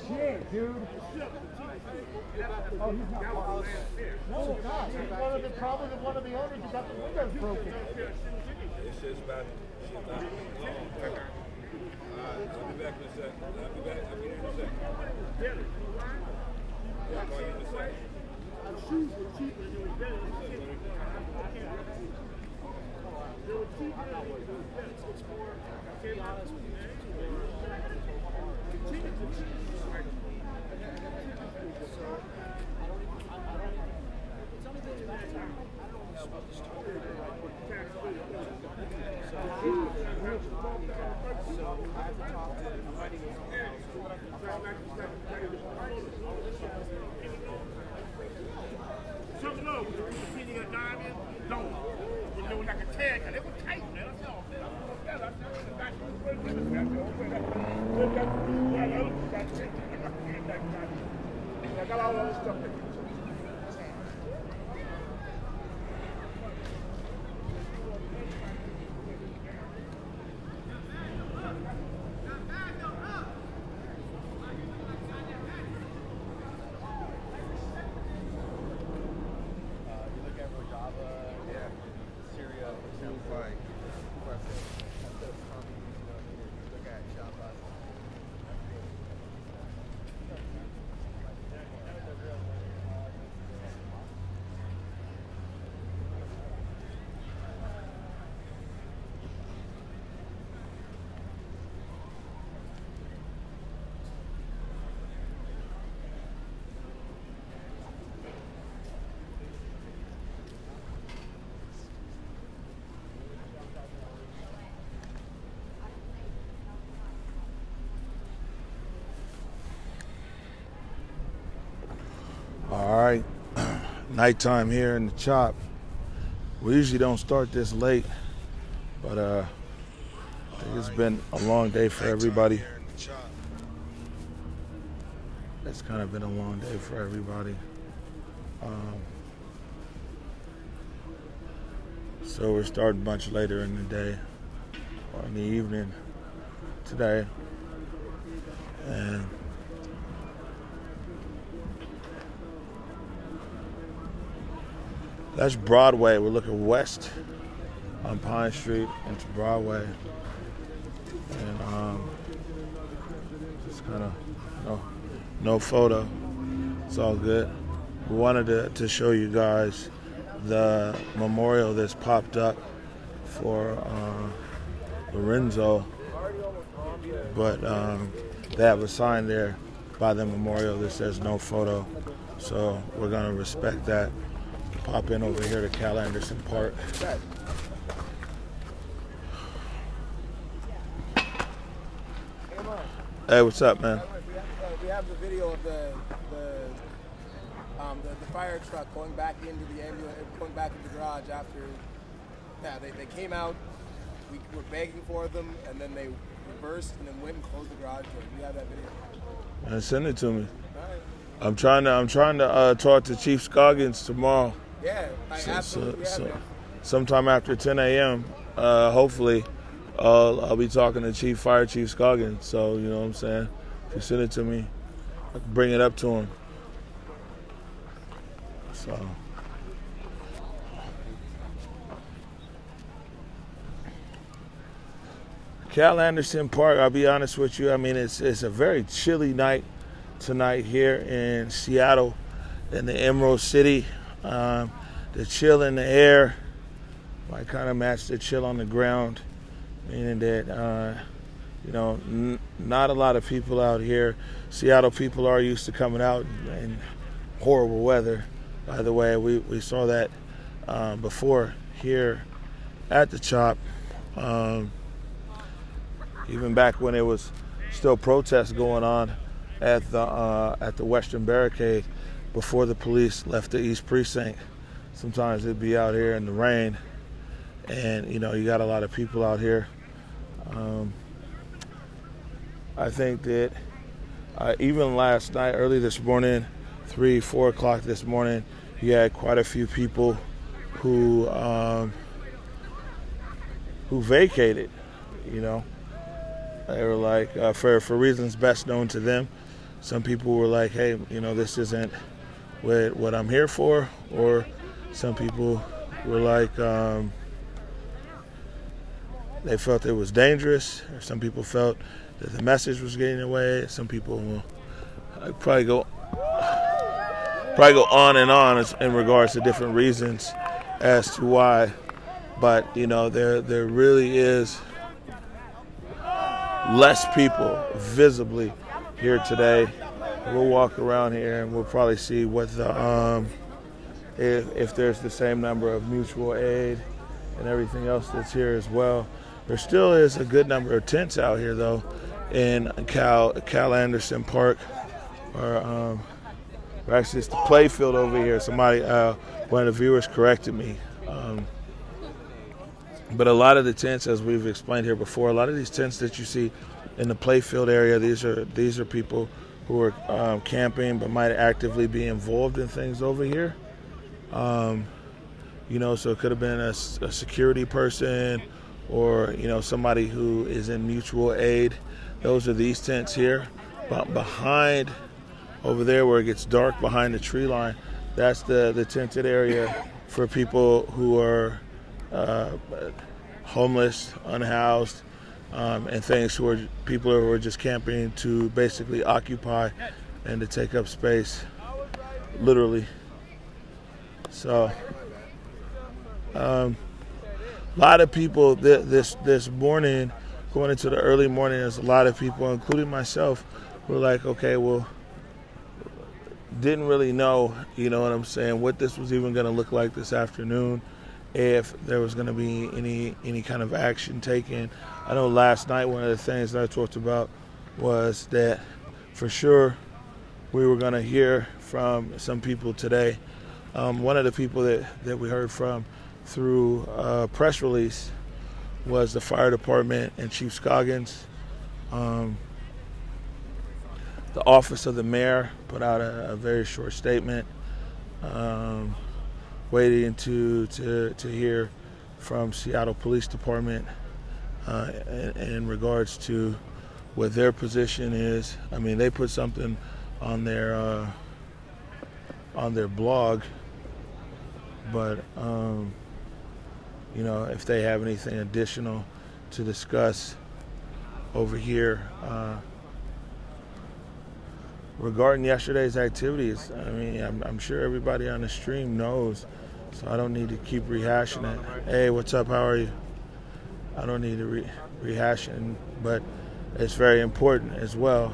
Shit, dude. Oh, he's not one. No, it's not. He's probably one of the owners who got the windows broken. It's just about she's not long. I'll be back in a second. I'll be here in a second. I'll call you in a second. The shoes were cheaper than it was better. They were cheaper than it was better. To be honest with you. I got all other stuff. All right, nighttime here in the chop. We usually don't start this late, but I think it's been a long day for everybody. It's kind of been a long day for everybody. So we're starting much later in the day or in the evening today, and that's Broadway. We're looking west on Pine Street into Broadway. And just kind of no photo. It's all good. We wanted to show you guys the memorial that's popped up for Lorenzo. But they have a sign there by the memorial that says no photo. So we're going to respect that. Pop in over here to Cal Anderson Park. Hey, what's up, man? We have the video of the fire truck going back into the ambulance, going back into the garage after. Yeah, they came out. We were begging for them, and then they reversed and then went and closed the garage door. We have that video. Man, send it to me. All right. I'm trying to talk to Chief Scoggins tomorrow. Yeah, absolutely. Sometime after 10 a.m. Hopefully, I'll be talking to Fire Chief Scoggins. So you know what I'm saying. If you send it to me, I can bring it up to him. So. Cal Anderson Park, I'll be honest with you, I mean, it's a very chilly night tonight here in Seattle, in the Emerald City. The chill in the air might kind of match the chill on the ground, meaning that, you know, not a lot of people out here. Seattle people are used to coming out in horrible weather. By the way, we saw that before here at the Chop. Even back when it was still protests going on at the Western Barricade, before the police left the East Precinct. Sometimes they'd be out here in the rain, and you got a lot of people out here. I think that even last night, early this morning, 3, 4 o'clock this morning, you had quite a few people who vacated. They were like, for reasons best known to them. Some people were like, hey, this isn't what I'm here for. Or some people were like, they felt it was dangerous. Or some people felt that the message was getting away. Some people will probably go on and on in regards to different reasons as to why. But, there really is less people visibly here today. We'll walk around here and we'll probably see what the if there's the same number of mutual aid and everything else that's here as well. There still is a good number of tents out here though in Cal Anderson Park, or actually it's the play field over here. Somebody, one of the viewers corrected me. But a lot of the tents, as we've explained here before, a lot of these tents that you see in the playfield area, these are people who are camping but might actively be involved in things over here. So it could have been a security person or, somebody who is in mutual aid. Those are these tents here. But behind, over there where it gets dark behind the tree line, that's the tented area for people who are homeless, unhoused, and things people who are just camping to basically occupy and to take up space, literally. So, a lot of people this morning, going into the early morning, there's a lot of people, including myself, who are like, okay, well, didn't really know, what I'm saying, what this was even going to look like this afternoon, if there was going to be any kind of action taken. I know last night one of the things that I talked about was that for sure we were going to hear from some people today. One of the people that we heard from through a press release was the fire department and Chief Scoggins. The office of the mayor put out a very short statement, waiting to hear from Seattle Police Department in regards to what their position is. I mean, they put something on their blog, but if they have anything additional to discuss over here regarding yesterday's activities, I mean, I'm sure everybody on the stream knows, so I don't need to keep rehashing it. Hey, what's up? How are you? I don't need to rehash it, but it's very important as well.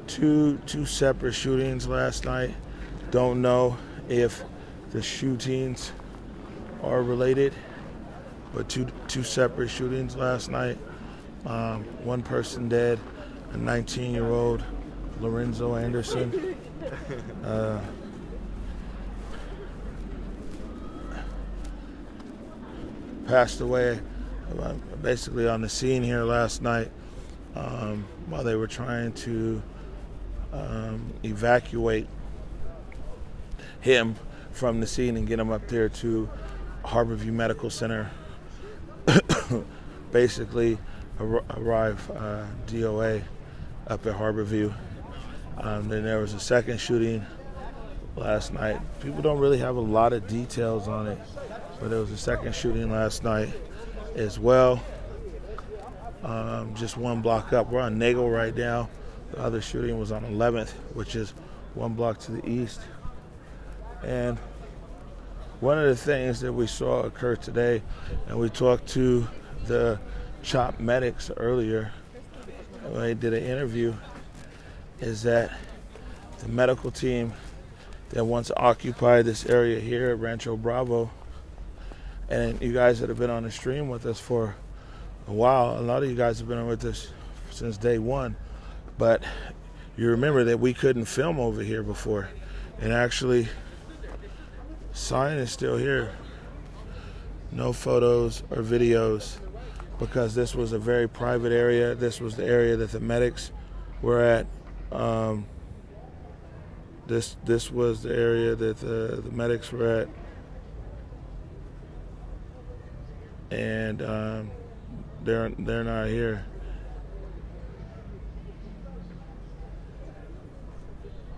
Two separate shootings last night. Don't know if the shootings are related, but two separate shootings last night. One person dead, a 19-year-old Lorenzo Anderson. Passed away basically on the scene here last night while they were trying to evacuate him from the scene and get him up there to Harborview Medical Center. Basically arrive DOA up at Harborview. Then there was a second shooting last night. People don't really have a lot of details on it, but there was a second shooting last night as well. Just one block up. We're on Nagel right now. The other shooting was on 11th, which is one block to the east. And one of the things that we saw occur today, and we talked to the CHOP medics earlier when they did an interview, is that the medical team that once occupied this area here at Rancho Bravo, and you guys that have been on the stream with us for a while, a lot of you guys have been with us since day one, but you remember that we couldn't film over here before. And actually, sign is still here. No photos or videos, because this was a very private area. This was the area that the medics were at. This was the area that the medics were at. And they're not here.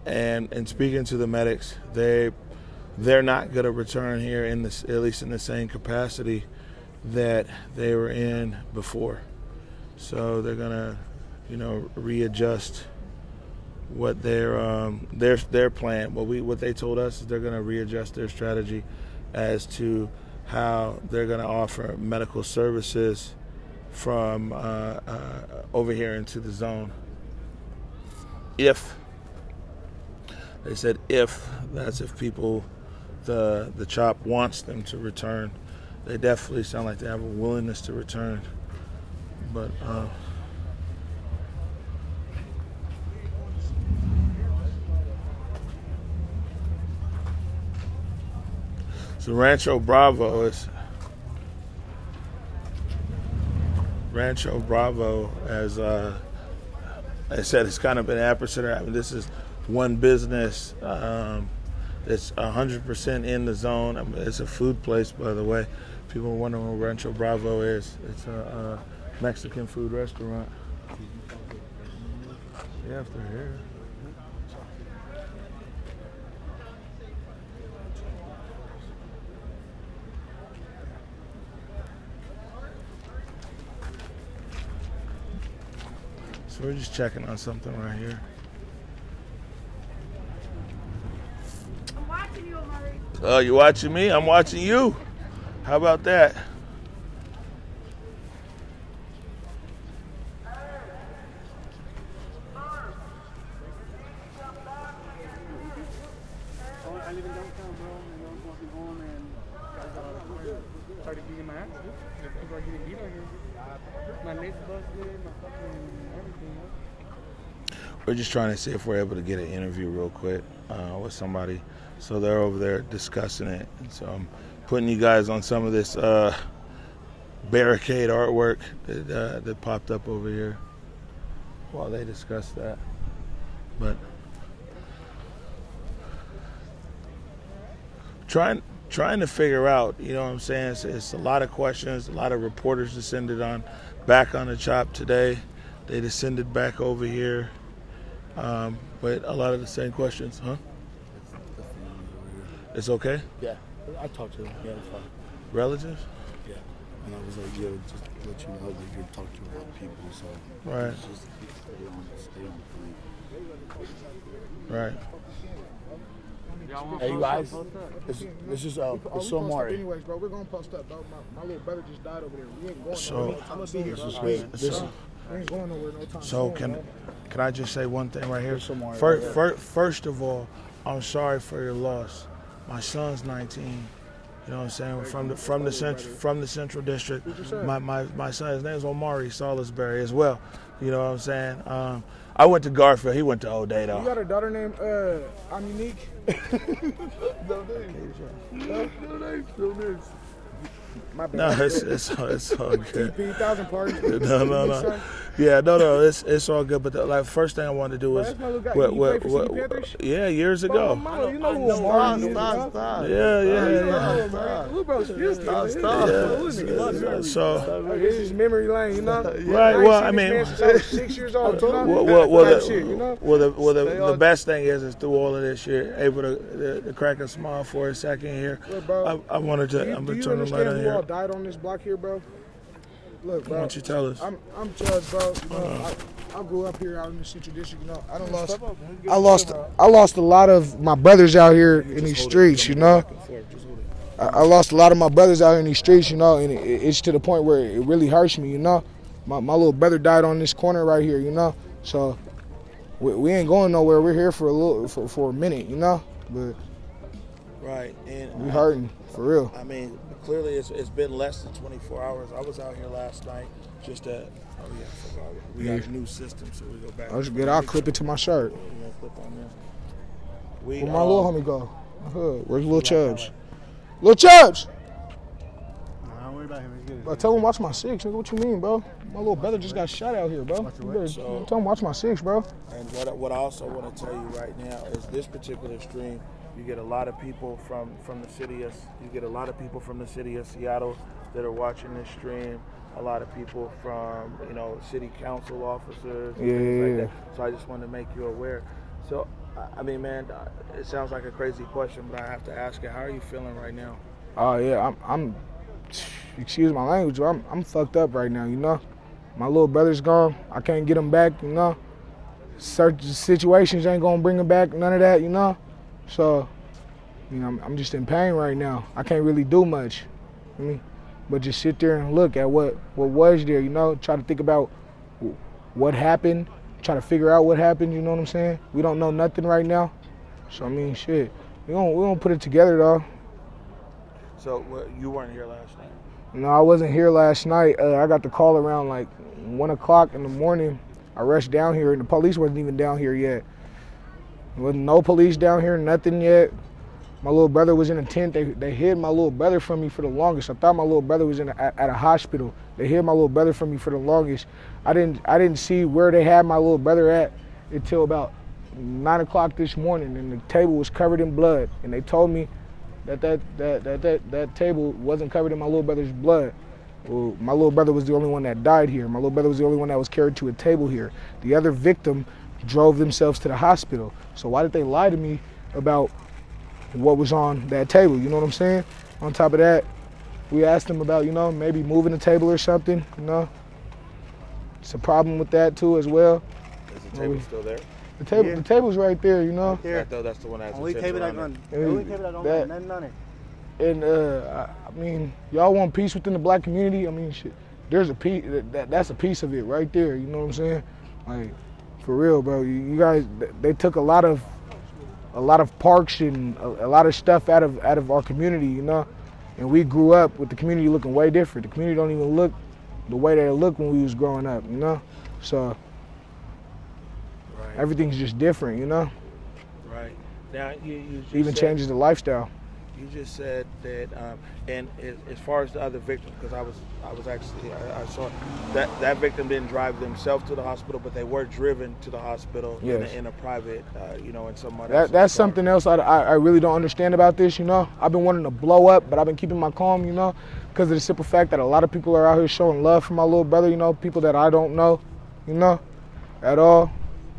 And speaking to the medics, they're not going to return here in this, at least in the same capacity that they were in before. So they're going to, readjust what their plan. What they told us is they're going to readjust their strategy as to how they're going to offer medical services from over here into the zone. They said that's if people, the CHOP wants them to return. They definitely sound like they have a willingness to return. But so Rancho Bravo, as I said, it's kind of an epicenter. I mean, this is one business that's 100% in the zone. I mean, it's a food place, by the way. People are wondering where Rancho Bravo is. It's a Mexican food restaurant. Yeah, if they're here. So we're just checking on something right here. I'm watching you, Omari. Oh, you watching me? I'm watching you. How about that? I live in downtown, bro. And I was walking home and started beating my ass. People are getting beat on here. My legs busted, my fucking everything. We're just trying to see if we're able to get an interview real quick with somebody. So they're over there discussing it. And so I'm putting you guys on some of this barricade artwork that popped up over here while they discuss that. But trying to figure out, you know what I'm saying? It's a lot of questions. A lot of reporters descended back on the CHOP today. They descended back over here. But a lot of the same questions, huh? It's okay? Yeah, I talked to him. Yeah, it's fine. Relatives? Yeah, and I was like, yo, just to let you know that you're talking to a lot of people, so Right. just stay on Right. point. Hey, you guys, this is Omari. Anyways, bro, we're gonna post up, bro. My little brother just died over there. We ain't going So- nowhere. I'm gonna be here. This is bro. great. We ain't going nowhere no time So soon, can I just say one thing right here? Omari. First of all, I'm sorry for your loss. My son's 19. You know what I'm saying? From the Central District. My son, his name's Omari Salisbury as well. You know what I'm saying? I went to Garfield. He went to O'Day You though. got a daughter named I'm Unique? No. My bad. No, it's all good. TP, 1,000 parties. No. Yeah, no. It's all good. But the first thing I wanted to do was, That's my little guy. You played for City Panthers? yeah, years Bro, ago. mama, you know who Omari is, bro. Yeah. Little bro's fierce, Yeah. So, This is memory lane, you know? Right, well, I mean, since I was 6 years old, you know? the best thing is through all of this, you're able to crack a smile for a second here. Look, bro, I wanted to. do I'm you gonna turn the light understand on who all here. died on this block here, bro? Look, bro. Why don't you tell us? I'm Judge, bro. You know, I grew up here out in the Central District. You know, I lost a lot of my brothers out here in these streets. You know, I lost a lot of my brothers out here in these streets. You know, and it's to the point where it really hurts me. You know, my little brother died on this corner right here. You know, so we ain't going nowhere. We're here for a minute. You know, but Right, and we hurting for real. I mean, clearly it's been less than 24 hours. I was out here last night just at, oh yeah, I forgot. We got a new system, so we go back. I'll just get I'll clip it to my shirt. Yeah, clip on there. Where my little homie go? Where's Lil Chubbs? Lil Chubbs! Don't worry about him. He's good. Bro, tell him watch my six, nigga. What you mean, bro? My little brother just got shot out here, bro. You better tell him watch my six, bro. And what I also want to tell you right now is this particular stream, you get a lot of people from the city of Seattle that are watching this stream. A lot of people from city council officers and things like that. So I just wanted to make you aware. So I mean, man, it sounds like a crazy question, but I have to ask it. How are you feeling right now? Oh yeah, I'm excuse my language, but I'm fucked up right now, you know. My little brother's gone. I can't get him back, you know. Certain situations ain't gonna bring him back, none of that, you know. So, I'm just in pain right now. I can't really do much, but just sit there and look at what was there, you know. Try to think about what happened. Try to figure out what happened, you know what I'm saying? We don't know nothing right now. So, I mean, shit. We gonna put it together, though. So, you weren't here last night? No, I wasn't here last night. I got the call around like 1 o'clock in the morning. I rushed down here, and the police wasn't even down here yet. There wasn't no police down here, nothing yet. My little brother was in a tent. They hid my little brother from me for the longest. I thought my little brother was at a hospital. They hid my little brother from me for the longest. I didn't see where they had my little brother at until about 9 o'clock this morning, and the table was covered in blood. And they told me that table wasn't covered in my little brother's blood. Well, my little brother was the only one that died here. My little brother was the only one that was carried to a table here. The other victim drove themselves to the hospital. So why did they lie to me about what was on that table? You know what I'm saying? On top of that, we asked them about, maybe moving the table or something, It's a problem with that too as well. Is the table still there? The table's right there, Right there. That's the one that has only the table that on it. only table that don't got nothing on it. And I mean, y'all want peace within the black community? I mean, shit, there's a piece. That's a piece of it right there. You know what I'm saying? Like, for real, bro. You guys, they took a lot of parks and a lot of stuff out of our community, And we grew up with the community looking way different. The community don't even look the way that it looked when we was growing up, So everything's just different, Right. Now you just even changes the lifestyle. You just said that, and as far as the other victim, because I saw that victim didn't drive themselves to the hospital, but they were driven to the hospital in a private, in someone else's That's car. something else I really don't understand about this, I've been wanting to blow up, but I've been keeping my calm, because of the simple fact that a lot of people are out here showing love for my little brother, people that I don't know, at all.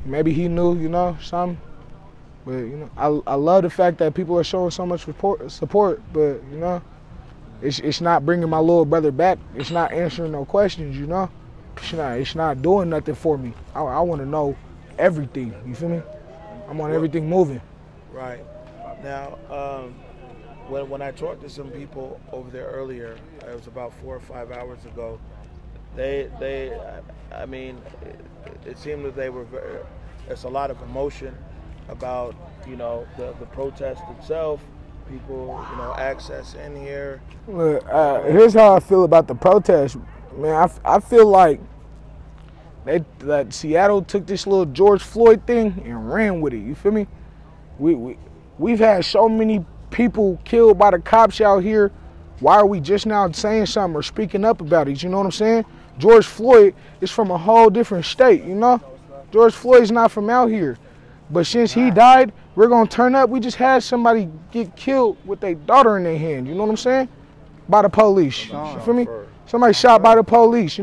Maybe he knew, something. But, I love the fact that people are showing so much support, but, it's not bringing my little brother back. It's not answering no questions, It's not doing nothing for me. I want to know everything, you feel me? I want everything moving. Right. Now, when I talked to some people over there earlier, it was about 4 or 5 hours ago, it seemed that they were it's a lot of emotion about, the protest itself, people, access in here. Look, here's how I feel about the protest. Man, I feel like that Seattle took this little George Floyd thing and ran with it, you feel me? We've had so many people killed by the cops out here. Why are we just now saying something or speaking up about it, you know what I'm saying? George Floyd is from a whole different state, George Floyd's not from out here. But since he died, we're going to turn up. We just had somebody get killed with their daughter in their hand. You know what I'm saying? By the police. You feel me? Somebody shot by the police,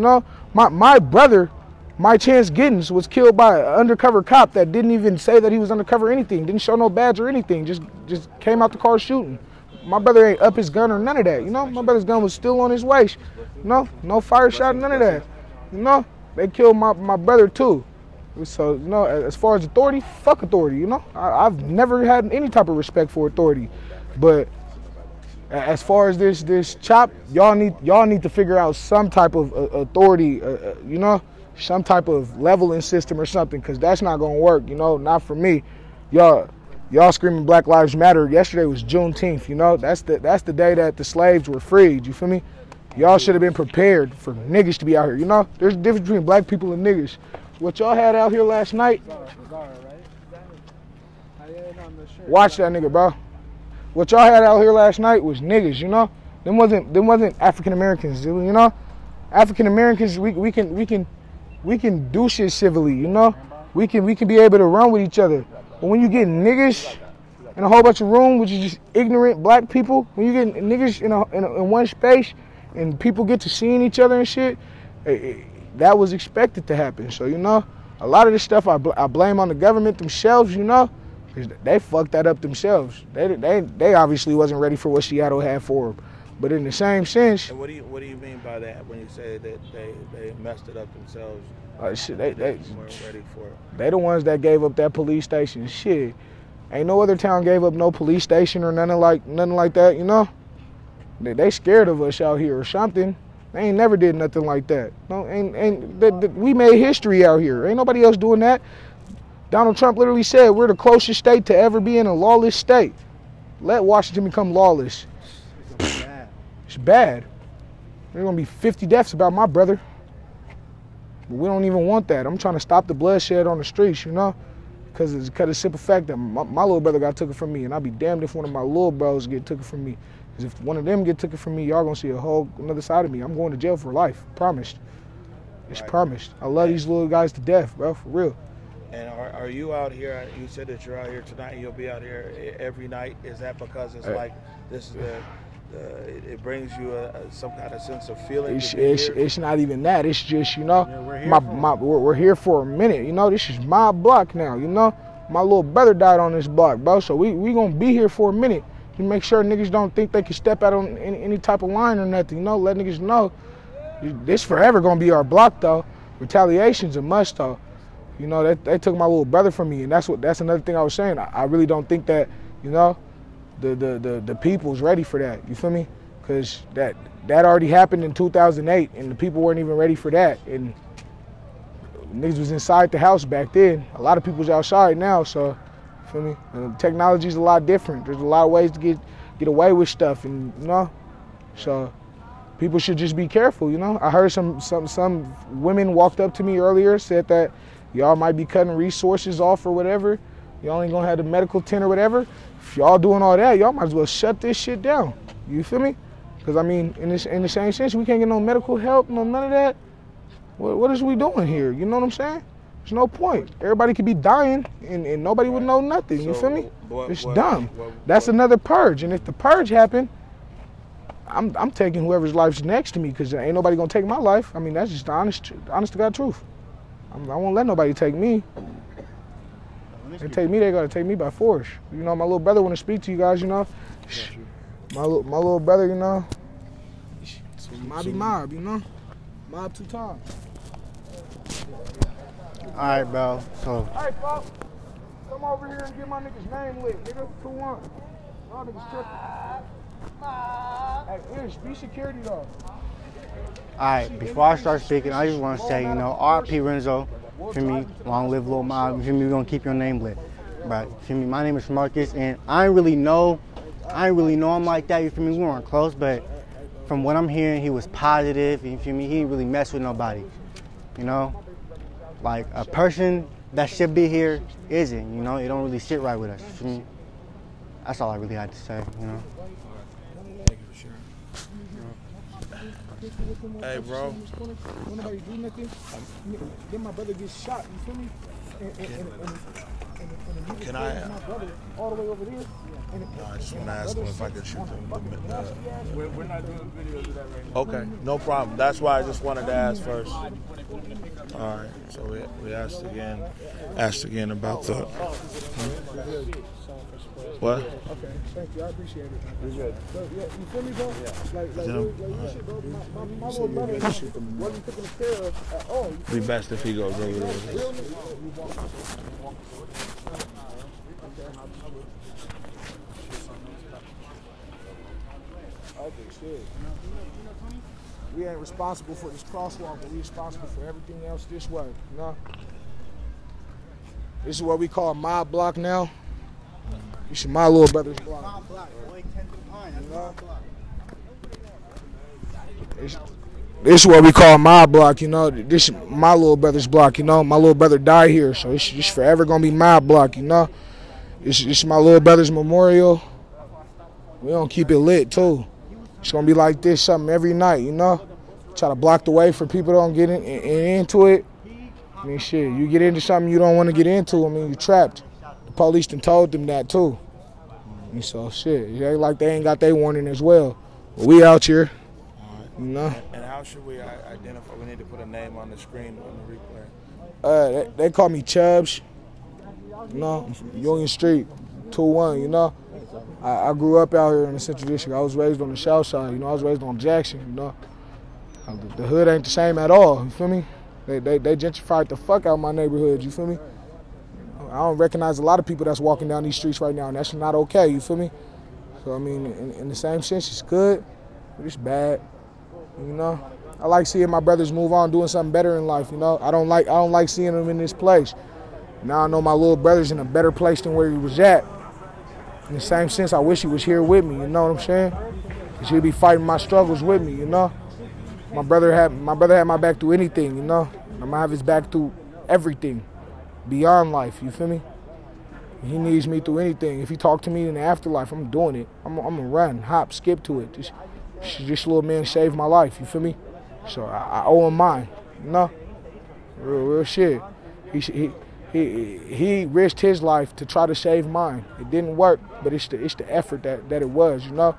My brother, my Chance Giddens, was killed by an undercover cop that didn't even say that he was undercover or anything. Didn't show no badge or anything. Just came out the car shooting. My brother ain't up his gun or none of that, My brother's gun was still on his waist. No fire shot, none of that. They killed my brother too. So, as far as authority, fuck authority, I've never had any type of respect for authority. But as far as this chop, y'all need to figure out some type of authority, some type of leveling system or something, because that's not going to work, not for me. Y'all, Y'all screaming Black Lives Matter. Yesterday was Juneteenth, you know? That's the day that the slaves were freed, you feel me? Y'all should have been prepared for niggas to be out here, you know? There's a difference between black people and niggas. What y'all had out here last night, watch that nigga, bro. What y'all had out here last night was niggas, you know? Them wasn't African Americans, you know? African Americans, we can do shit civilly, you know? We can be able to run with each other. But when you get niggas in a whole bunch of room, which is just ignorant black people, when you get niggas in one space and people get to seeing each other and shit, that was expected to happen. So, you know, a lot of this stuff I blame on the government themselves, you know? They fucked that up themselves. They obviously wasn't ready for what Seattle had for them. But in the same sense, and what do you mean by that when you say that they messed it up themselves? Shit, they weren't ready for it. They the ones that gave up that police station. Shit, ain't no other town gave up no police station or nothing like that. You know, they scared of us out here or something. They ain't never did nothing like that. No, we made history out here. Ain't nobody else doing that. Donald Trump literally said we're the closest state to ever being a lawless state. Let Washington become lawless. It's bad. There's gonna be 50 deaths about my brother. But we don't even want that. I'm trying to stop the bloodshed on the streets, you know? Because it's the simple fact that my little brother got taken from me, and I'll be damned if one of my little bros get taken from me. Because if one of them get taken from me, y'all gonna see a whole another side of me. I'm going to jail for life. Promised. It's promised. I love these little guys to death, bro, for real. And are you out here? You said that you're out here tonight, and you'll be out here every night. Is that because it's like this is it brings you some kind of sense of feeling? It's not even that. It's just, you know, we're here for a minute. You know, this is my block now. You know, my little brother died on this block, bro. So we gonna be here for a minute to make sure niggas don't think they can step out on any type of line or nothing. You know, let niggas know this forever gonna be our block though. Retaliation's a must though. You know, they took my little brother from me, and that's another thing I was saying. I really don't think that, you know, the people's ready for that. You feel me? Because that already happened in 2008, and the people weren't even ready for that. And niggas was inside the house back then. A lot of people's outside now, so you feel me? And technology's a lot different. There's a lot of ways to get away with stuff, and you know, so people should just be careful. You know, I heard some women walked up to me earlier, said that y'all might be cutting resources off or whatever. Y'all ain't gonna have the medical tent or whatever. If y'all doing all that, y'all might as well shut this shit down. You feel me? Because I mean, in the same sense, we can't get no medical help, none of that. What is we doing here? You know what I'm saying? There's no point. Everybody could be dying and nobody would know nothing. You feel me? It's dumb. That's another purge. And if the purge happened, I'm taking whoever's life's next to me, because ain't nobody gonna take my life. I mean, that's just the honest to God truth. I won't let nobody take me. They take me, they gotta take me by force. You know, my little brother wanna speak to you guys, you know. My little brother, you know. Mob, you know. Mob 2 times. Alright, bro. So Hey, folks, come over here and get my nigga's name lit, nigga. 2-1. Y'all niggas tripping. Hey, Ish, be security though. alright, before I start speaking, I just wanna say, you know, R.P. Renzo. For me, long live Lil Mob. For me, we're gonna keep your name lit. But for me, my name is Marcus, and I ain't really know him like that. You feel me? We weren't close, but from what I'm hearing, he was positive. You feel me? He didn't really mess with nobody. You know, like a person that should be here isn't. You know, it don't really sit right with us. You feel me? That's all I really had to say. You know. Thank you for sharing. Hey, bro. When nobody do nothing, then my brother gets shot. You feel me? And Can I? my brother all the way over there. No, I just want to ask him if I could shoot them. We're not doing videos of that right now. Okay, no problem. That's why I just wanted to ask first. All right, so we asked again about the. What? Okay, thank you. I appreciate it. You're good. So, yeah, you feel me, bro? Yeah. Like this shit, bro. My little brother wasn't taken care of at all. It'd be best if he goes over there. Okay, shit. We ain't responsible for this crosswalk, but we responsible for everything else this way, you know? This is what we call mob block now. This is my little brother's block. This is what we call my block, you know. This is my little brother's block, you know. My little brother died here, so it's just forever gonna be my block, you know. This is my little brother's memorial. We gonna keep it lit too. It's gonna be like this, something every night, you know. Try to block the way for people don't get into it. I mean, shit, you get into something you don't want to get into. I mean, you're trapped. The police done told them that too. I mean, so shit, it ain't like they ain't got their warning as well. But we out here, you know. And how should we identify? We need to put a name on the screen on the replay. They call me Chubbs. You know, I'm from Union Street, 2-1. You know, I grew up out here in the Central District. I was raised on the South Side. You know, I was raised on Jackson. You know, the hood ain't the same at all. You feel me? They gentrified the fuck out of my neighborhood. You feel me? I don't recognize a lot of people that's walking down these streets right now, and that's not okay. You feel me? So I mean, in the same sense, it's good, but it's bad. You know, I like seeing my brothers move on, doing something better in life. You know, I don't like seeing them in this place. Now I know my little brother's in a better place than where he was at. In the same sense, I wish he was here with me. You know what I'm saying? Cause he'd be fighting my struggles with me. You know, my brother had my back through anything. You know, I'm gonna have his back through everything, beyond life. You feel me? He needs me through anything. If he talk to me in the afterlife, I'm doing it. I'm gonna run, hop, skip to it. This little man saved my life. You feel me? So I owe him mine. You know, real shit. He risked his life to try to save mine. It didn't work, but it's the effort that it was, you know.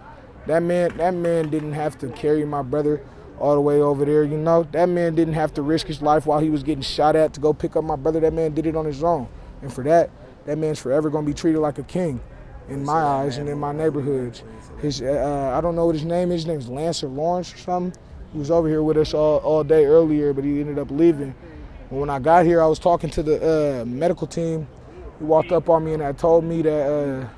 That man didn't have to carry my brother all the way over there, you know. That man didn't have to risk his life while he was getting shot at to go pick up my brother. That man did it on his own. And for that man's forever gonna be treated like a king in my eyes and in my neighborhoods. I don't know what his name is. His name's Lance or Lawrence or something. He was over here with us all day earlier, but he ended up leaving. When I got here, I was talking to the medical team. He walked up on me and told me that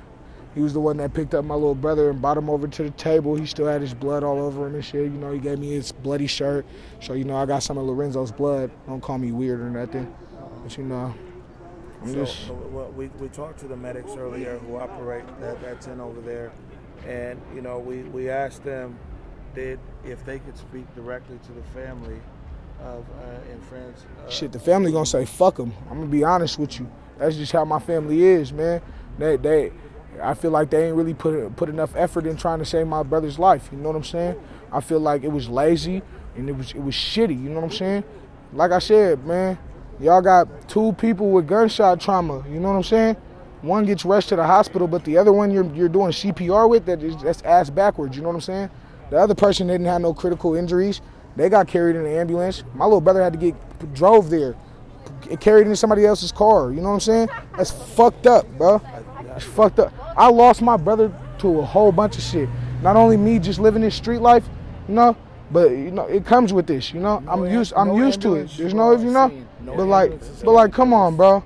he was the one that picked up my little brother and brought him over to the table. He still had his blood all over him and shit. You know, he gave me his bloody shirt. So, you know, I got some of Lorenzo's blood. Don't call me weird or nothing. But, you know, we talked to the medics earlier who operate that tent over there. And, you know, we asked them if they could speak directly to the family and friends. Shit, the family gonna say fuck them. I'm gonna be honest with you. That's just how my family is, man. I feel like they ain't really put enough effort in trying to save my brother's life. You know what I'm saying? I feel like it was lazy and it was shitty. You know what I'm saying? Like I said, man, y'all got 2 people with gunshot trauma. You know what I'm saying? One gets rushed to the hospital, but the other one you're doing CPR with, that's ass backwards. You know what I'm saying? The other person didn't have no critical injuries. They got carried in the ambulance. My little brother had to get drove there, carried into somebody else's car. You know what I'm saying? That's fucked up, bro. It's fucked up. I lost my brother to a whole bunch of shit. Not only me just living this street life, you know, but you know it comes with this. You know, I'm used to it. There's no, if you know, but like, come on, bro.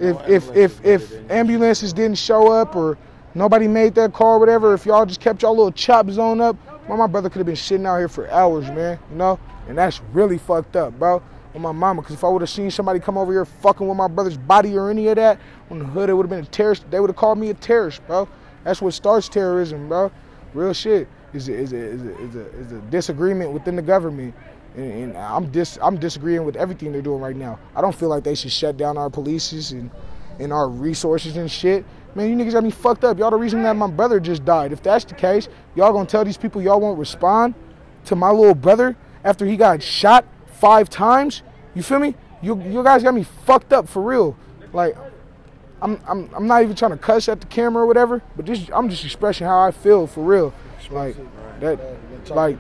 If ambulances didn't show up or nobody made that call or whatever, if y'all just kept y'all little chop zone up, my brother could have been sitting out here for hours, man, you know? And that's really fucked up, bro, with my mama. Because if I would have seen somebody come over here fucking with my brother's body or any of that, on the hood, it would have been a terrorist. They would have called me a terrorist, bro. That's what starts terrorism, bro. Real shit is a disagreement within the government. And I'm disagreeing with everything they're doing right now. I don't feel like they should shut down our polices and our resources and shit. Man, you niggas got me fucked up. Y'all the reason that my brother just died. If that's the case, y'all gonna tell these people y'all won't respond to my little brother after he got shot 5 times? You feel me? You guys got me fucked up for real. Like, I'm not even trying to cuss at the camera or whatever, but I'm just expressing how I feel for real. Like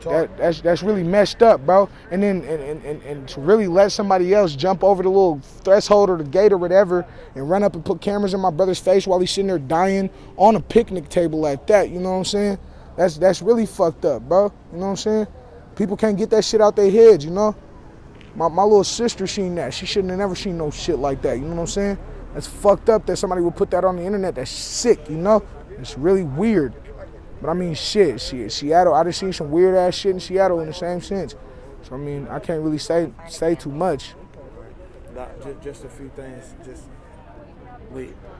that's really messed up, bro. And then and to really let somebody else jump over the little threshold or the gate or whatever and run up and put cameras in my brother's face while he's sitting there dying on a picnic table like that, you know what I'm saying? That's really fucked up, bro. You know what I'm saying? People can't get that shit out their heads, you know? My little sister seen that. She shouldn't have never seen no shit like that, you know what I'm saying? That's fucked up that somebody would put that on the internet. That's sick, you know? It's really weird. But I mean, shit, Seattle, I just seen some weird ass shit in Seattle in the same sense. So I mean, I can't really say too much. Just a few things. Just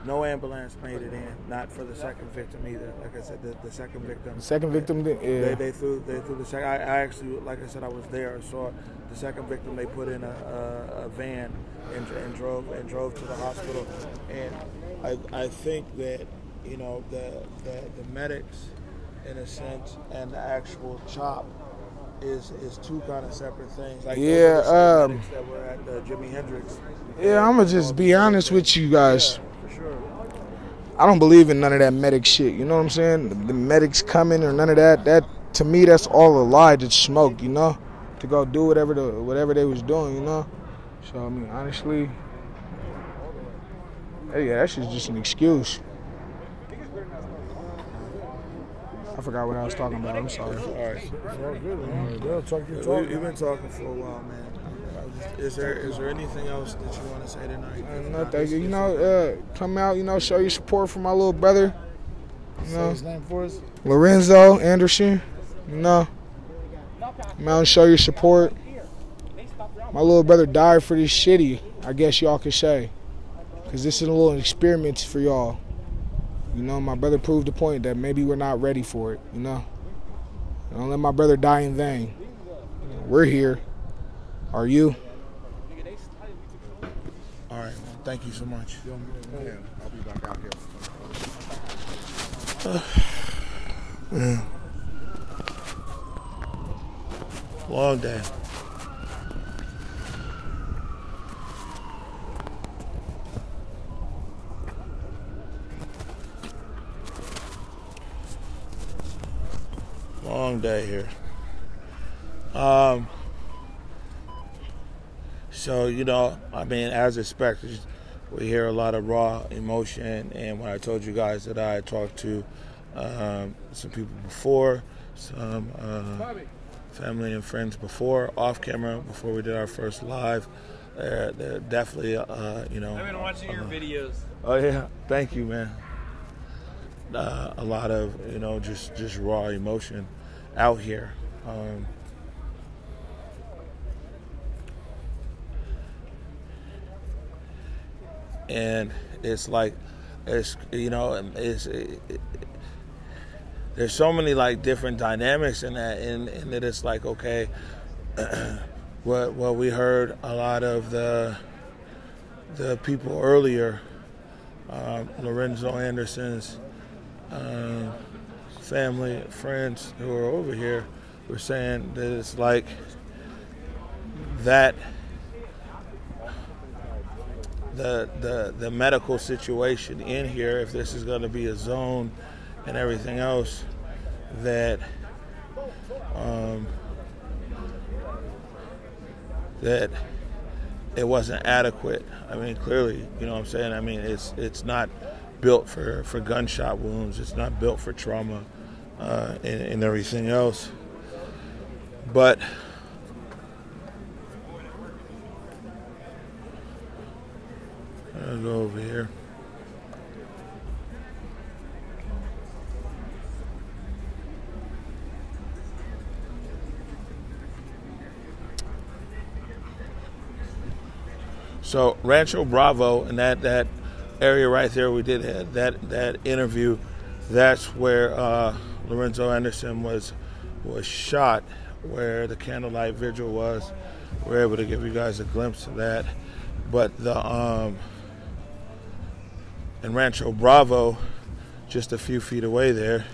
No ambulance made it in. Not for the second victim either. Like I said, the second victim. The second victim, yeah. They threw the second. I actually, like I said, I was there. I saw the second victim. They put in a van and drove to the hospital. And I think that the medics, in a sense, and the actual chop is two kind of separate things. Like yeah. medics that were at Jimi Hendrix. Yeah, I'm gonna just be honest with you guys. Yeah, for sure. I don't believe in none of that medic shit. You know what I'm saying? The medics coming or none of that. That to me, that's all a lie. Just smoke. You know, to go do whatever they was doing. You know. So I mean, honestly, yeah, that's just an excuse. I forgot what I was talking about. I'm sorry. All right. It's all good, man. You've been talking for a while, man. Is there anything else that you want to say tonight? No, thank you. You know, come out. You know, show your support for my little brother. You know, Say his name for us. Lorenzo Anderson. You know, come out and show your support. My little brother died for this shitty, I guess y'all could say, because this is a little experiment for y'all. You know, my brother proved the point that maybe we're not ready for it. You know, don't let my brother die in vain. We're here. Are you? All right, man. Thank you so much. I'll be back out here. Long day. Long day here. So, I mean, as expected, we hear a lot of raw emotion. And when I told you guys that I had talked to some people before, some family and friends before, off camera, before we did our first live, they're definitely, I've been watching your videos. Oh, yeah. Thank you, man. A lot of, just raw emotion out here. And it's like, there's so many different dynamics in that, and that it's like, okay, what we heard a lot of the people earlier, Lorenzo Anderson's family, friends who are over here, were saying that it's like that. The medical situation in here, if this is going to be a zone and everything else, that that it wasn't adequate. I mean, clearly, you know what I'm saying? I mean, it's not built for gunshot wounds. It's not built for trauma and everything else. But I'll go over here. So Rancho Bravo and that area right there, we did that interview. That's where Lorenzo Anderson was shot, where the candlelight vigil was. We're able to give you guys a glimpse of that. But in Rancho Bravo, just a few feet away there,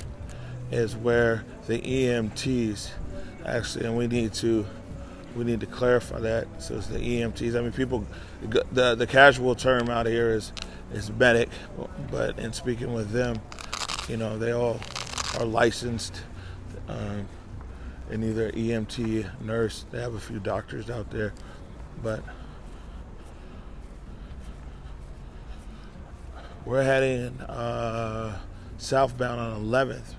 is where the EMTs actually, and we need to clarify that. So it's the EMTs. I mean, people, the casual term out here is medic, but in speaking with them, they all are licensed in either EMT, nurse. They have a few doctors out there, but we're heading southbound on 11th,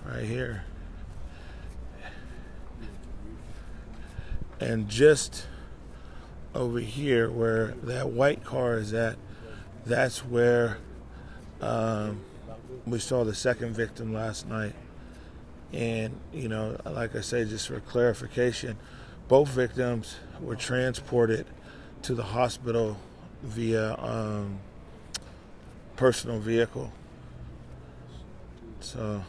right here. And just over here where that white car is at, that's where we saw the second victim last night. And, like I say, just for clarification, both victims were transported to the hospital via personal vehicle. So,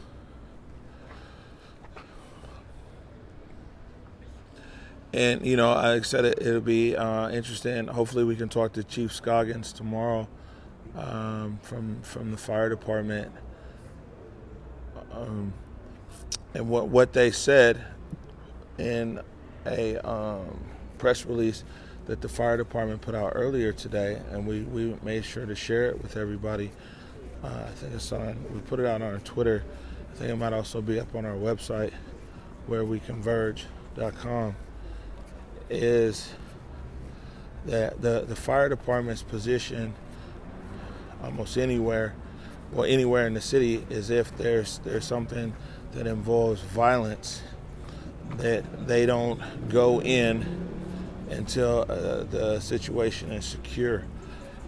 and you know, like I said, it'll be interesting. Hopefully, we can talk to Chief Scoggins tomorrow from the fire department, and what they said in a press release that the fire department put out earlier today, and we made sure to share it with everybody. I think it's we put it out on our Twitter. I think it might also be up on our website, where we ConvergeMedia.com, is that the fire department's position almost anywhere in the city is if there's something that involves violence, that they don't go in until the situation is secure.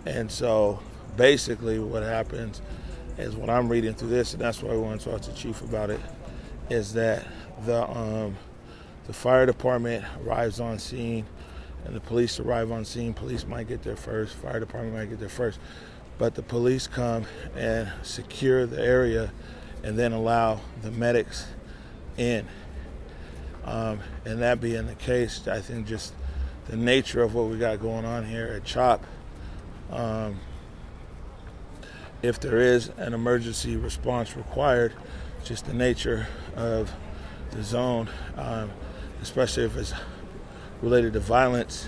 And so basically what happens is, when I'm reading through this, and that's why I want to talk to Chief about it, is that the fire department arrives on scene and the police arrive on scene. Police might get there first, fire department might get there first, but the police come and secure the area and then allow the medics in. And that being the case, I think just the nature of what we got going on here at CHOP, if there is an emergency response required, just the nature of the zone, especially if it's related to violence,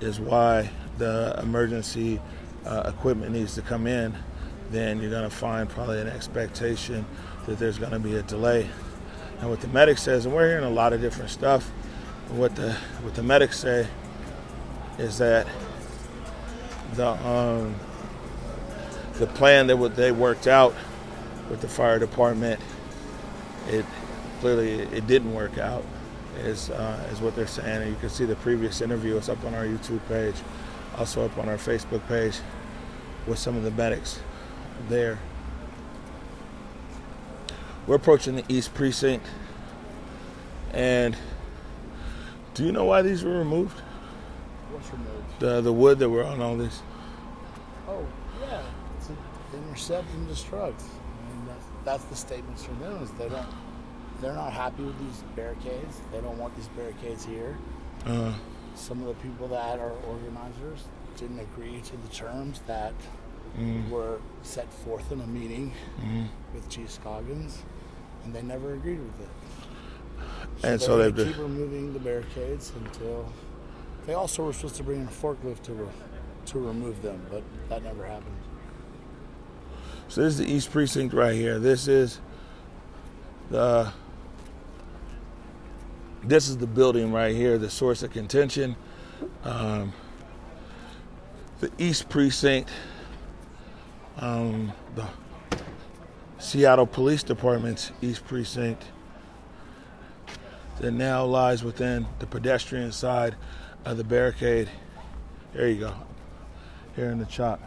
is why the emergency equipment needs to come in. Then you're going to find probably an expectation that there's going to be a delay. And what the medic says, and we're hearing a lot of different stuff, what the medics say is that the plan that they worked out with the fire department, it clearly didn't work out, is what they're saying. And you can see the previous interview. It's up on our YouTube page, also up on our Facebook page, with some of the medics there. We're approaching the East Precinct, and do you know why these were removed? What's removed? The wood that were on all these. Oh, yeah. It's intercept and destruct. I mean, that's the statements from them, is they're not happy with these barricades. They don't want these barricades here. Some of the people that are organizers didn't agree to the terms that were set forth in a meeting with Chief Scoggins, and they never agreed with it. And so so they they've keep removing the barricades until they also were supposed to bring in a forklift to remove them, but that never happened. So this is the East Precinct right here. This is the building right here, the source of contention. The East Precinct, the Seattle Police Department's East Precinct, that now lies within the pedestrian side of the barricade. There you go, here in the CHOP.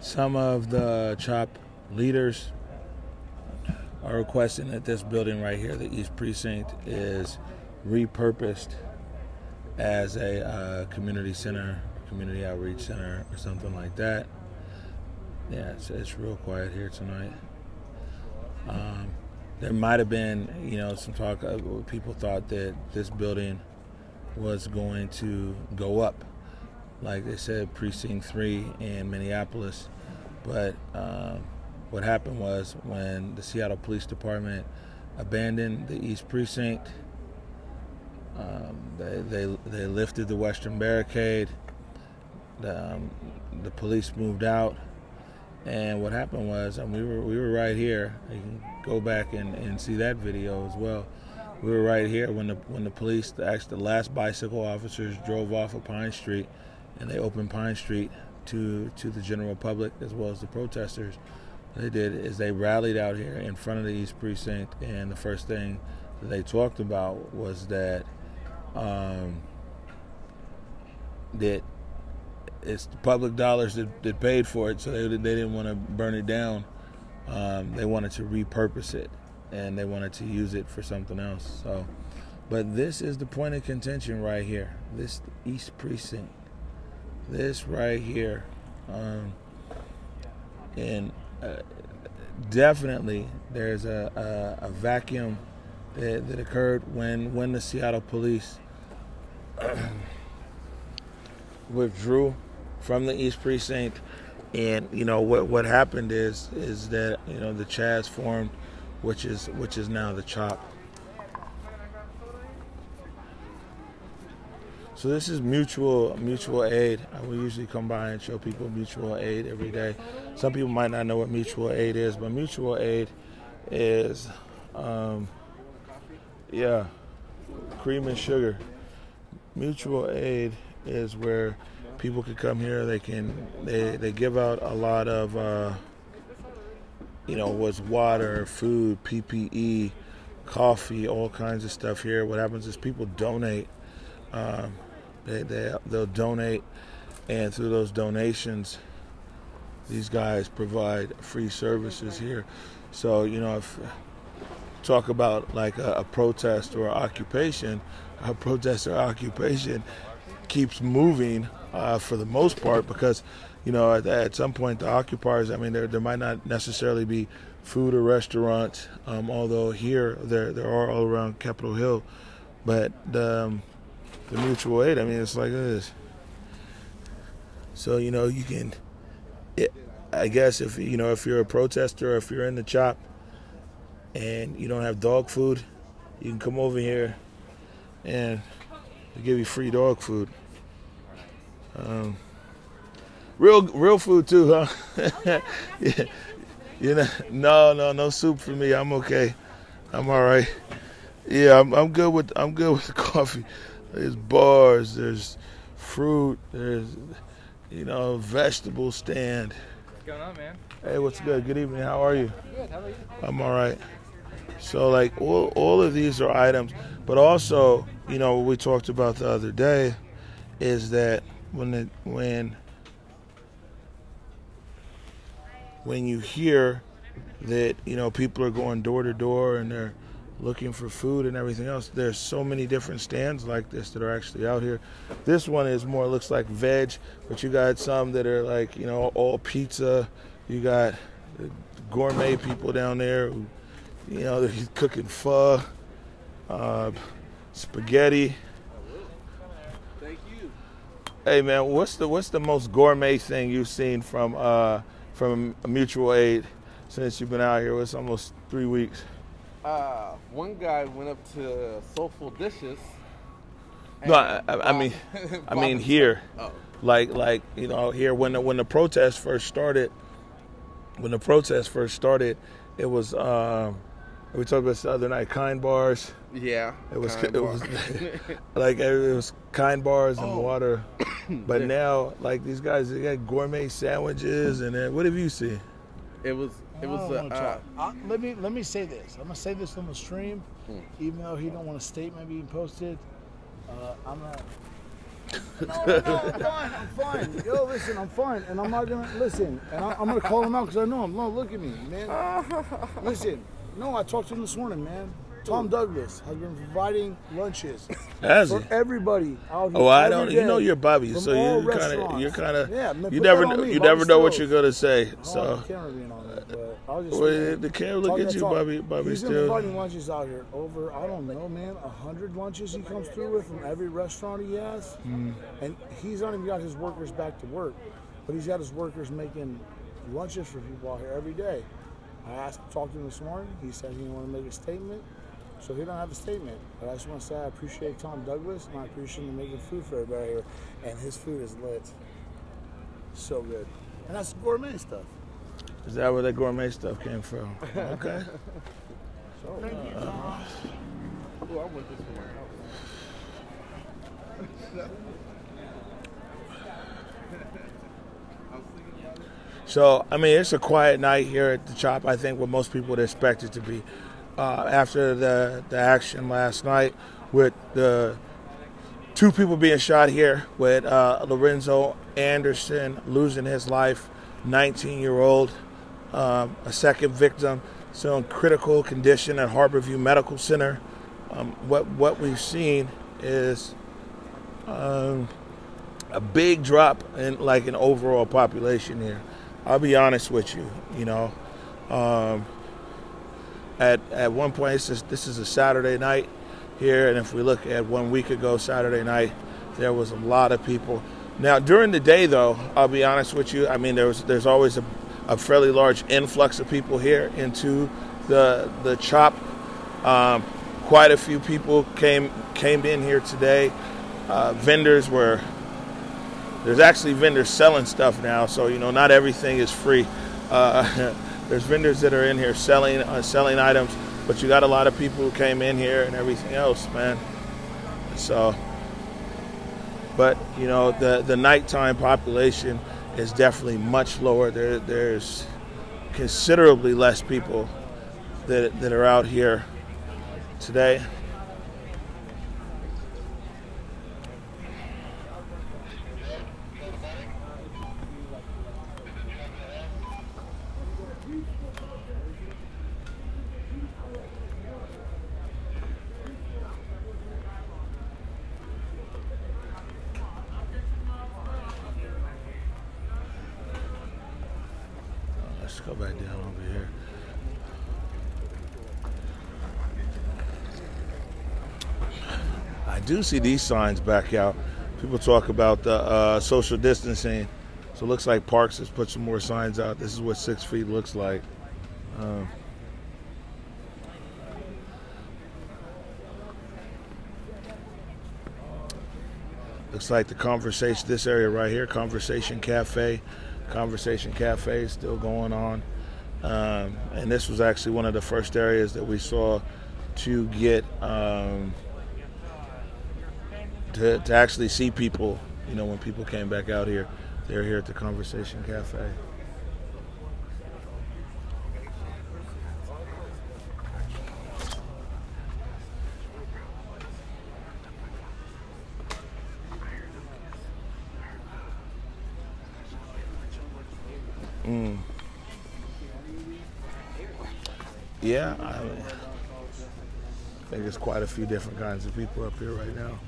Some of the CHOP leaders are requesting that this building right here, the East Precinct, is repurposed as a community center, community outreach center, or something like that. Yeah, it's real quiet here tonight. There might have been, some talk of people thought that this building was going to go up, like they said, Precinct 3 in Minneapolis. But what happened was, when the Seattle Police Department abandoned the East Precinct, they lifted the western barricade. The police moved out, and what happened was, we were right here. You can go back and see that video as well. we were right here when the police, the last bicycle officers drove off of Pine Street, and they opened Pine Street to the general public as well as the protesters. What they did is they rallied out here in front of the East Precinct, and the first thing that they talked about was that that it's the public dollars that paid for it, so they didn't want to burn it down. They wanted to repurpose it, and they wanted to use it for something else. So, but this is the point of contention right here. This East Precinct, this right here, and definitely there's a vacuum that occurred when the Seattle police withdrew from the East Precinct. And what happened is that the Chaz formed, which is now the CHOP. So this is mutual aid. We usually come by and show people mutual aid every day. Some people might not know what mutual aid is, but mutual aid is cream and sugar. Mutual aid is where people can come here. They give out a lot of what's water, food, PPE, coffee, all kinds of stuff here. What happens is people donate. They'll donate, and through those donations, these guys provide free services here. So if talk about like a protest or occupation, a protest or occupation keeps moving for the most part, because at some point the occupiers, there might not necessarily be food or restaurants, although here there are all around Capitol Hill, but the mutual aid, it's like this. So you can, I guess if you're a protester or if you're in the CHOP and you don't have dog food, you can come over here and they give you free dog food. Real food too, huh? Yeah. No soup for me. I'm okay. I'm all right. Yeah, I'm good with the coffee. There's bars, there's fruit, there's vegetable stand. What's going on, man? Hey, what's good? Good evening. How are you? Good. How about you? I'm all right. So like all of these are items, but also what we talked about the other day is that when you hear that people are going door to door and they're looking for food and everything else, there's so many different stands like this that are actually out here. This one is more looks like veg, but you got some that are like all pizza. You got gourmet people down there who they're cooking pho, spaghetti. Thank you. Hey man, what's the most gourmet thing you've seen from mutual aid since you've been out here? It's almost 3 weeks. One guy went up to Soulful Dishes. No, I mean here, like here when the protest first started. When the protest first started, it was we talked about this the other night. Kind bars. Yeah. It was like it was kind bars and water, but now like these guys, they got gourmet sandwiches and then what have you seen? It was let me say this. I'm gonna say this on the stream, even though he don't want a statement being posted. I'm not. No, I'm fine. Yo, listen, I'm fine, and I'm not gonna listen. And I'm gonna call him out because I know him. No, look at me, man. Listen, no, I talked to him this morning, man. Tom Douglas has been providing lunches for everybody out here. Oh, I don't. You're Bobby, so you're kind of. Yeah, you never know what you're gonna say. So. The camera being on it, but I'll just. Well, the camera look at you, Bobby. He's been providing lunches out here. Over, I don't know, man, 100 lunches he comes through with from every restaurant he has, and he's not even got his workers back to work, but he's got his workers making lunches for people out here every day. I talked to him this morning. He said he didn't want to make a statement. So he don't have a statement, but I just want to say I appreciate Tom Douglas, and I appreciate him making food for everybody here, and his food is lit. So good. And that's gourmet stuff. Is that where that gourmet stuff came from? Okay. So, thank you, Tom. cool. I want this for my house. So, I mean, it's a quiet night here at the Chop. I think what most people would expect it to be. After the action last night with the 2 people being shot here, with Lorenzo Anderson losing his life, 19-year-old, a second victim still in critical condition at Harborview Medical Center. What we've seen is a big drop in an overall population here. I'll be honest with you, at one point, this is a Saturday night here, and if we look at 1 week ago, Saturday night, there was a lot of people. Now, during the day, though, I'll be honest with you, I mean, there's always a fairly large influx of people here into the Chop. Quite a few people came in here today. There's actually vendors selling stuff now, so not everything is free. There's vendors that are in here selling items, but you got a lot of people who came in here and everything else, man. So, but the nighttime population is definitely much lower. There's considerably less people that are out here today. Let's go back down over here. I do see these signs back out. People talk about the social distancing. So it looks like Parks has put some more signs out. This is what 6 feet looks like. Looks like the conversation, this area right here, Conversation Cafe is still going on. And this was actually one of the first areas that we saw to get to actually see people, when people came back out here. They're here at the Conversation Cafe. Yeah, I think there's quite a few different kinds of people up here right now.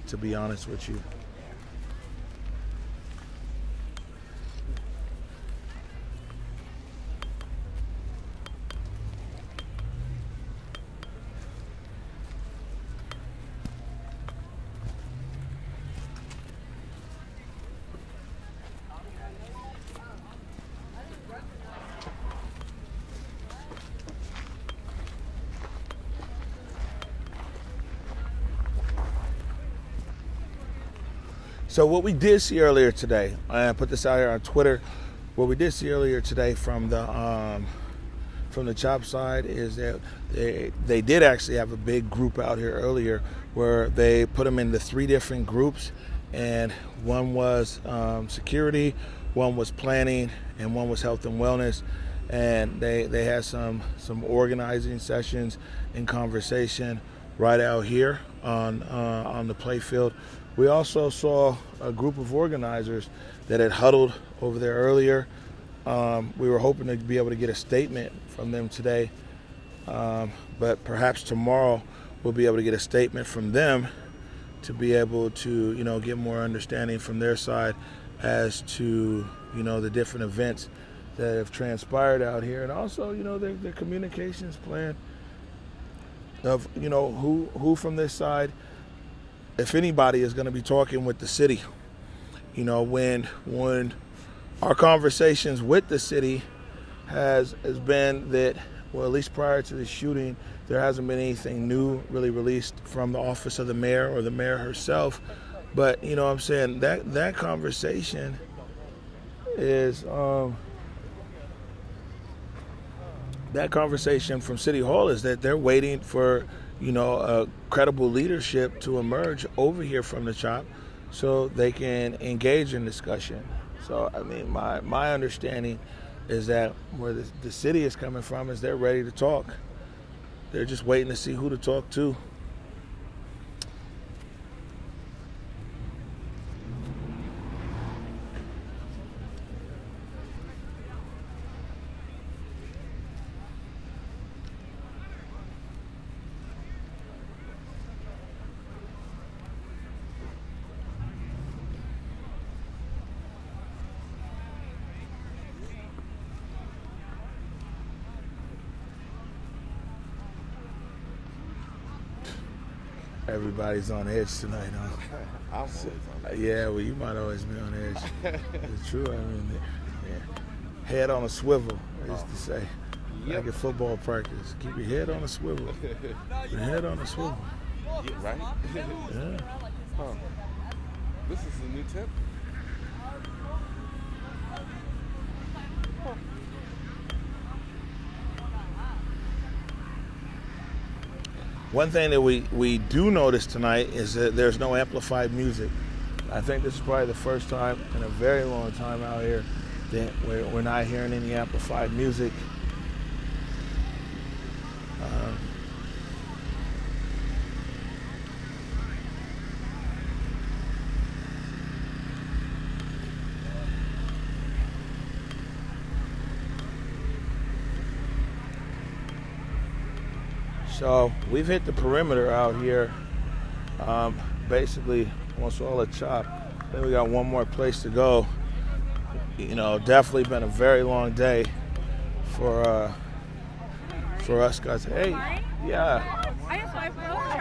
To be honest with you. So what we did see earlier today, I put this out here on Twitter. What we did see earlier today from the Chop side is that they did actually have a big group out here earlier where they put them into 3 different groups, and one was security, one was planning, and one was health and wellness. And they had some organizing sessions and conversation right out here on the play field. We also saw a group of organizers that had huddled over there earlier. We were hoping to be able to get a statement from them today, but perhaps tomorrow we'll be able to get a statement from them to be able to, get more understanding from their side as to, the different events that have transpired out here, and also, their communications plan of, who from this side, if anybody, is going to be talking with the city. When our conversations with the city has been that, well, at least prior to the shooting, there hasn't been anything new really released from the office of the mayor or the mayor herself. But, I'm saying that conversation is that conversation from City Hall is that they're waiting for, you know, a credible leadership to emerge over here from the CHOP so they can engage in discussion. So, I mean, my understanding is that where the city is coming from is they're ready to talk. They're just waiting to see who to talk to. Everybody's on edge tonight, huh? I'm always on edge. Yeah, well, you might always be on edge. It's true. I mean, yeah. Head on a swivel, I used to say. Like at football practice. Keep your head on a swivel. Your head on a swivel. Yeah, right? Yeah. Huh. This is a new tip? One thing that we do notice tonight is that there's no amplified music. I think this is probably the first time in a very long time out here that we're not hearing any amplified music. So we've hit the perimeter out here, basically almost all the CHOP. Then we got one more place to go. You know, definitely been a very long day for us guys. Hey, yeah. I just I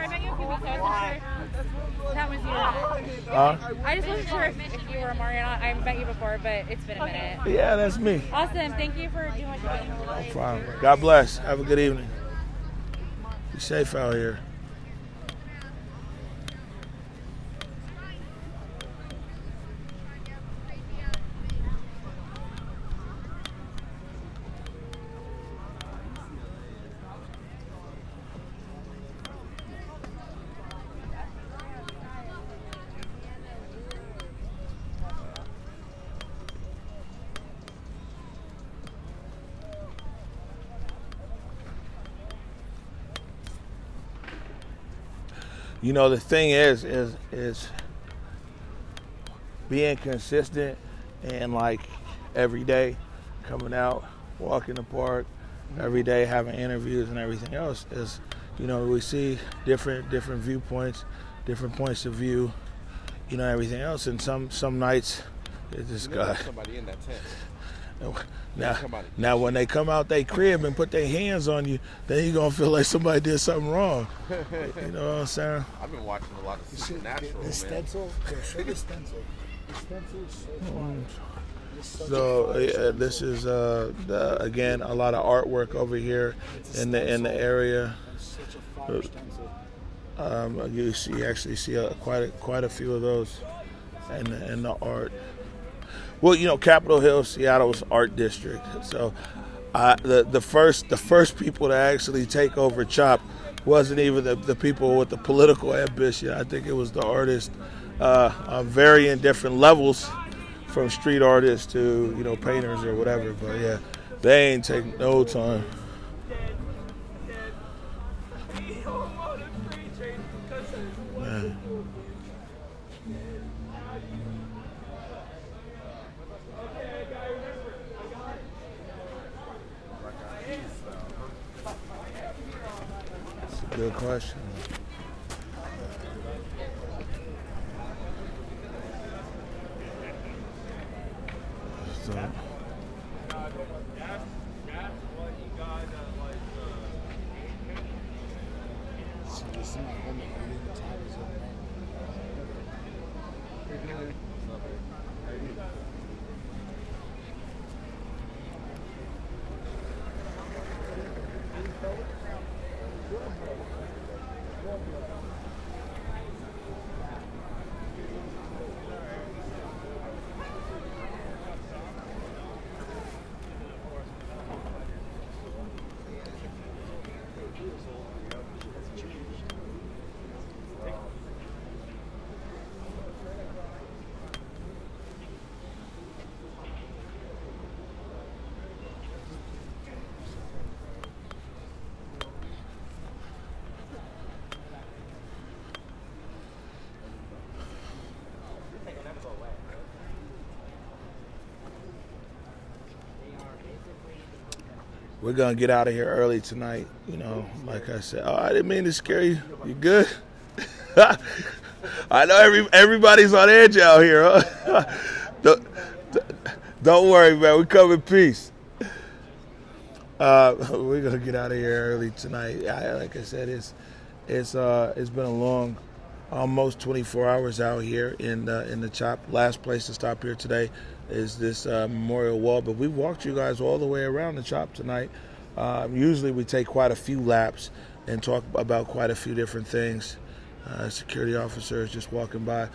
met you a few weeks ago. I wasn't sure that was you. I just wasn't sure if you were Omari or not. I met you before, but it's been a minute. Yeah, that's me. Awesome. Thank you for doing what you're doing. No problem. God bless. Have a good evening. Be safe out here. You know, the thing is being consistent and like every day coming out, walking the park, every day having interviews and everything else is, you know, we see different viewpoints, different points of view, you know, everything else. And some nights it just got somebody in that tent. Now when they come out their crib and put their hands on you, then you're going to feel like somebody did something wrong. You know what I'm saying? I've been watching a lot of Supernatural, the stencil, show the stencil. The stencil is so fun. So this is again a lot of artwork over here in the area. It's such a fire stencil. You actually see quite a few of those in the art. Well, you know, Capitol Hill, Seattle's art district. So the first people to actually take over CHOP wasn't even the people with the political ambition. I think it was the artists on varying different levels, from street artists to, you know, painters or whatever. But yeah, they ain't taking no time. Man. Good question. So, this is my home. The tab is over there. we're gonna get out of here early tonight. You know, like I said. Oh, I didn't mean to scare you. You good? I know everybody's on edge out here. Huh? Don't worry, man. We come in peace. We're gonna get out of here early tonight. Like I said, it's been a long, almost 24 hours out here in the CHOP. Last place to stop here today is this memorial wall, but we walked you guys all the way around the CHOP tonight. Usually we take quite a few laps and talk about quite a few different things. Security officers just walking by,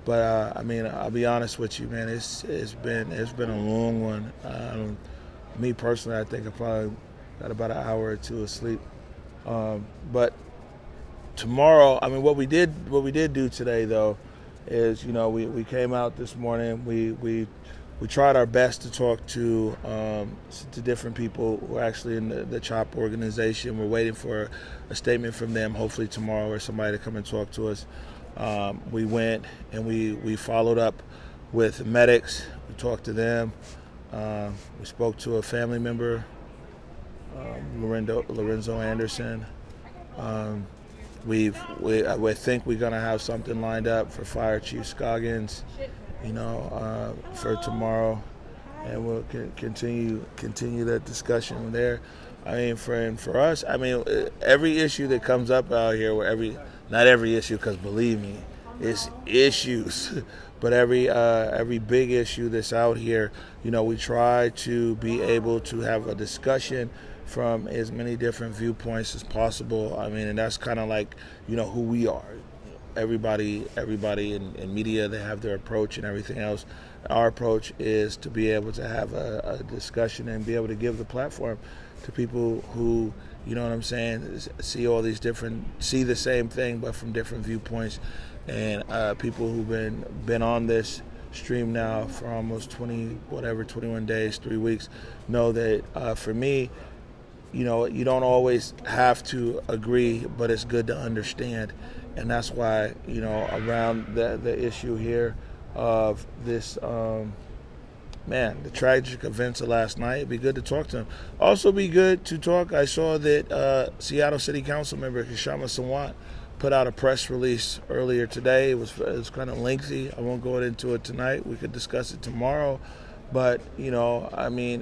but I mean, I'll be honest with you, man. It's been a long one. Me personally, I think I probably got about an hour or two of sleep. But tomorrow, I mean, what we did do today though is, you know, we came out this morning. We tried our best to talk to different people who are actually in the CHOP organization. We're waiting for a statement from them, hopefully tomorrow, or somebody to come and talk to us. We went and we followed up with medics. We talked to them. We spoke to a family member, Lorenzo Anderson. We think we're gonna have something lined up for Fire Chief Scoggins, you know, for tomorrow, and we'll continue that discussion there. I mean, for us, I mean, every issue that comes up out here, not every issue, because believe me, it's issues. But every big issue that's out here, you know, we try to be able to have a discussion from as many different viewpoints as possible. I mean, and that's kind of like, you know, who we are. Everybody in media, they have their approach and everything else. Our approach is to be able to have a discussion and be able to give the platform to people who, you know what I'm saying, see the same thing but from different viewpoints. And people who've been on this stream now for almost 21 days, 3 weeks, know that for me, you know, you don't always have to agree, but it's good to understand. And that's why, you know, around the issue here of this, the tragic events of last night, it'd be good to talk to them. Also be good to talk, I saw that Seattle City Council member Kashama Sawant put out a press release earlier today. It was kind of lengthy. I won't go into it tonight. We could discuss it tomorrow. But, you know, I mean,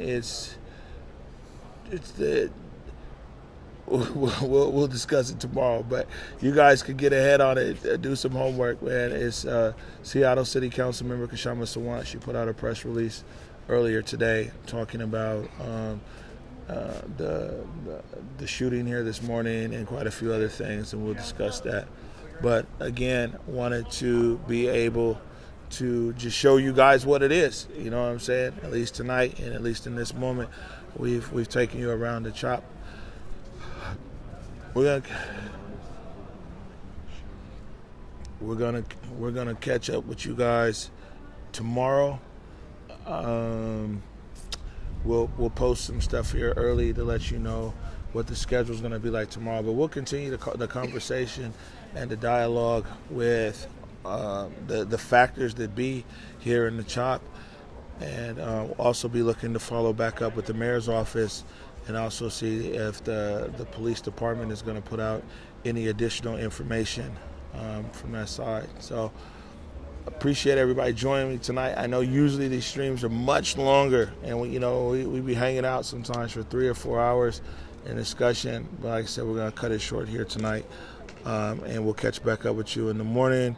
we'll discuss it tomorrow. But you guys could get ahead on it, do some homework, man. It's Seattle City Council member Kashama Sawant. She put out a press release earlier today talking about the shooting here this morning and quite a few other things, and we'll discuss that. But again, wanted to be able to just show you guys what it is. You know what I'm saying? At least tonight, and at least in this moment, we've taken you around the CHOP. We're gonna catch up with you guys tomorrow. We'll post some stuff here early to let you know what the schedule is going to be like tomorrow. But we'll continue the conversation and the dialogue with the factors that be here in the CHOP, and also be looking to follow back up with the mayor's office, and also see if the police department is going to put out any additional information from that side. So appreciate everybody joining me tonight. I know usually these streams are much longer, and we be hanging out sometimes for 3 or 4 hours in discussion. But like I said, we're going to cut it short here tonight, and we'll catch back up with you in the morning.